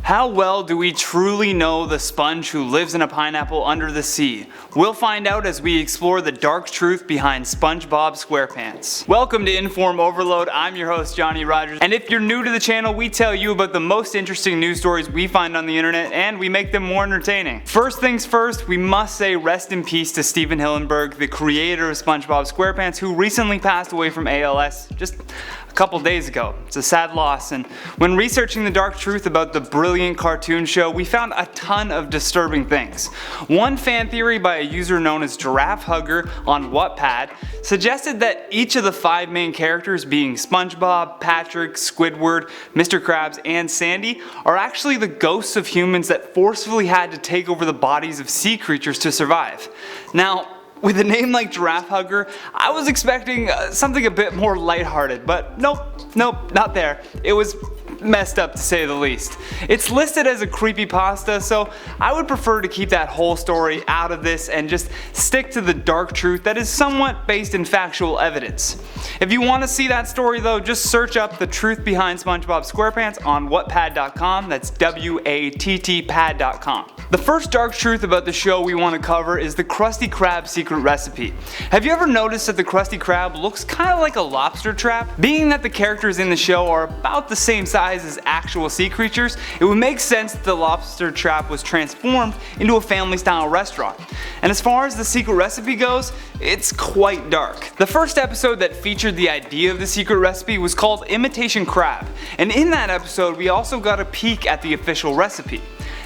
How well do we truly know the sponge who lives in a pineapple under the sea? We'll find out as we explore the dark truth behind Spongebob Squarepants. Welcome to InformOverload. I'm your host Johnny Rogers, and if you're new to the channel, we tell you about the most interesting news stories we find on the internet and we make them more entertaining. First things first, we must say rest in peace to Stephen Hillenburg, the creator of Spongebob Squarepants, who recently passed away from ALS just a couple days ago. It's a sad loss, and when researching the dark truth about the brilliant cartoon show, we found a ton of disturbing things. One fan theory by a user known as Giraffe Hugger on Wattpad suggested that each of the 5 main characters, being SpongeBob, Patrick, Squidward, Mr. Krabs, and Sandy, are actually the ghosts of humans that forcefully had to take over the bodies of sea creatures to survive. Now, with a name like Giraffe Hugger, I was expecting something a bit more lighthearted, but nope, not there. It was messed up to say the least. It's listed as a creepypasta, so I would prefer to keep that whole story out of this and just stick to the dark truth that is somewhat based in factual evidence. If you want to see that story though, just search up The Truth Behind Spongebob Squarepants on wattpad.com, that's wattpad.com. The first dark truth about the show we want to cover is the Krusty Krab secret recipe. Have you ever noticed that the Krusty Krab looks kind of like a lobster trap? Being that the characters in the show are about the same size as actual sea creatures, it would make sense that the lobster trap was transformed into a family-style restaurant. And as far as the secret recipe goes, it's quite dark. The first episode that featured the idea of the secret recipe was called Imitation Crab, and in that episode we also got a peek at the official recipe.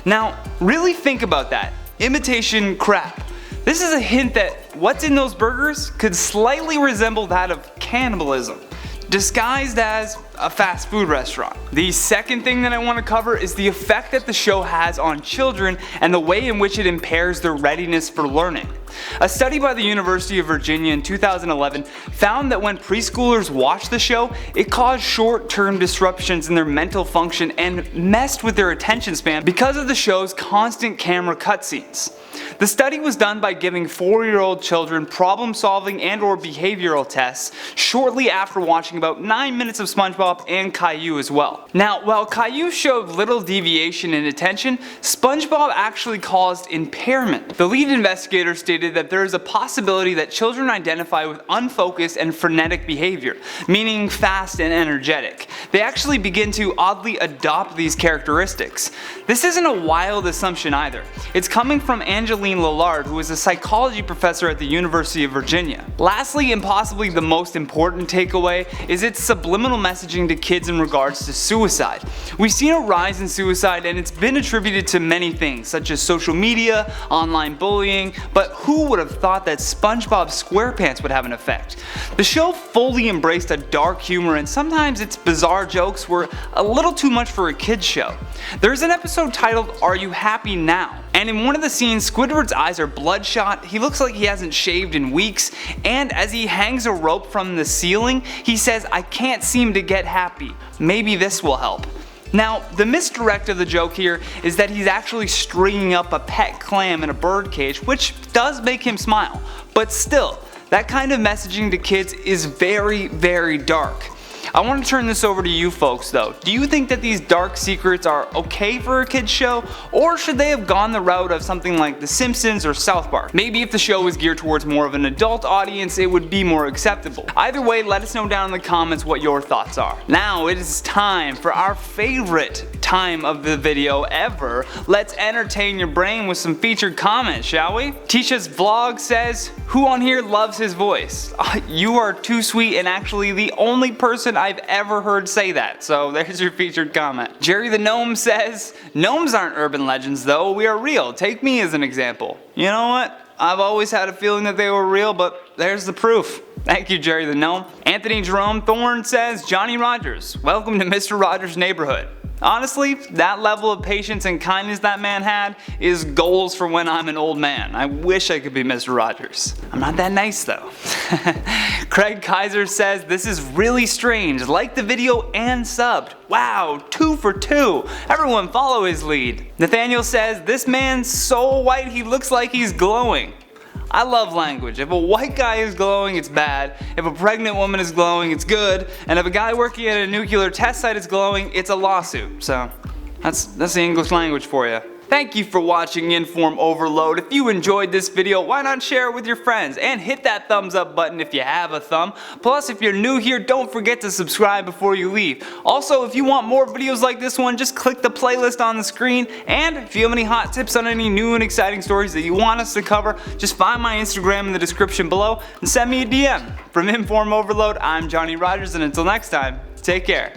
Now, really think about that. Imitation crab. This is a hint that what's in those burgers could slightly resemble that of cannibalism, disguised as a fast food restaurant. The second thing that I want to cover is the effect that the show has on children and the way in which it impairs their readiness for learning. A study by the University of Virginia in 2011 found that when preschoolers watched the show, it caused short-term disruptions in their mental function and messed with their attention span because of the show's constant camera cutscenes. The study was done by giving 4-year-old children problem-solving and/or behavioral tests shortly after watching about 9 minutes of SpongeBob and Caillou as well. Now, while Caillou showed little deviation in attention, SpongeBob actually caused impairment. The lead investigator stated that there is a possibility that children identify with unfocused and frenetic behavior, meaning fast and energetic. They actually begin to oddly adopt these characteristics. This isn't a wild assumption either. It's coming from Angeline Lillard, who is a psychology professor at the University of Virginia. Lastly, and possibly the most important takeaway, is its subliminal messaging to kids in regards to suicide. We've seen a rise in suicide and it's been attributed to many things, such as social media, online bullying, but who would have thought that Spongebob Squarepants would have an effect? The show fully embraced a dark humor, and sometimes its bizarre jokes were a little too much for a kid's show. There's an episode titled Are You Happy Now? And in one of the scenes, Squidward's eyes are bloodshot, he looks like he hasn't shaved in weeks, and as he hangs a rope from the ceiling, he says, "I can't seem to get happy. Maybe this will help." Now, the misdirect of the joke here is that he's actually stringing up a pet clam in a bird cage, which does make him smile. But still, that kind of messaging to kids is very, very dark. I want to turn this over to you folks though. Do you think that these dark secrets are okay for a kid's show, or should they have gone the route of something like The Simpsons or South Park? Maybe if the show was geared towards more of an adult audience, it would be more acceptable. Either way, let us know down in the comments what your thoughts are. Now it is time for our favorite time of the video ever. Let's entertain your brain with some featured comments, shall we? Tisha's vlog says, "Who on here loves his voice?" You are too sweet and actually the only person I've ever heard say that, so there's your featured comment. Jerry the Gnome says, "Gnomes aren't urban legends though, we are real. Take me as an example." You know what? I've always had a feeling that they were real, but there's the proof. Thank you, Jerry the Gnome. Anthony Jerome Thorne says, "Johnny Rogers, welcome to Mr. Rogers' neighborhood." Honestly, that level of patience and kindness that man had is goals for when I'm an old man. I wish I could be Mr. Rogers. I'm not that nice though. Craig Kaiser says, "This is really strange. Like the video and subbed. Wow, 2 for 2. Everyone follow his lead." Nathaniel says, "This man's so white he looks like he's glowing." I love language. If a white guy is glowing, it's bad. If a pregnant woman is glowing, it's good. And if a guy working at a nuclear test site is glowing, it's a lawsuit. So, That's the English language for you. Thank you for watching Inform Overload. If you enjoyed this video, why not share it with your friends? And hit that thumbs up button if you have a thumb. Plus, if you're new here, don't forget to subscribe before you leave. Also, if you want more videos like this one, just click the playlist on the screen. And if you have any hot tips on any new and exciting stories that you want us to cover, just find my Instagram in the description below and send me a DM. From Inform Overload, I'm Johnny Rogers, and until next time, take care.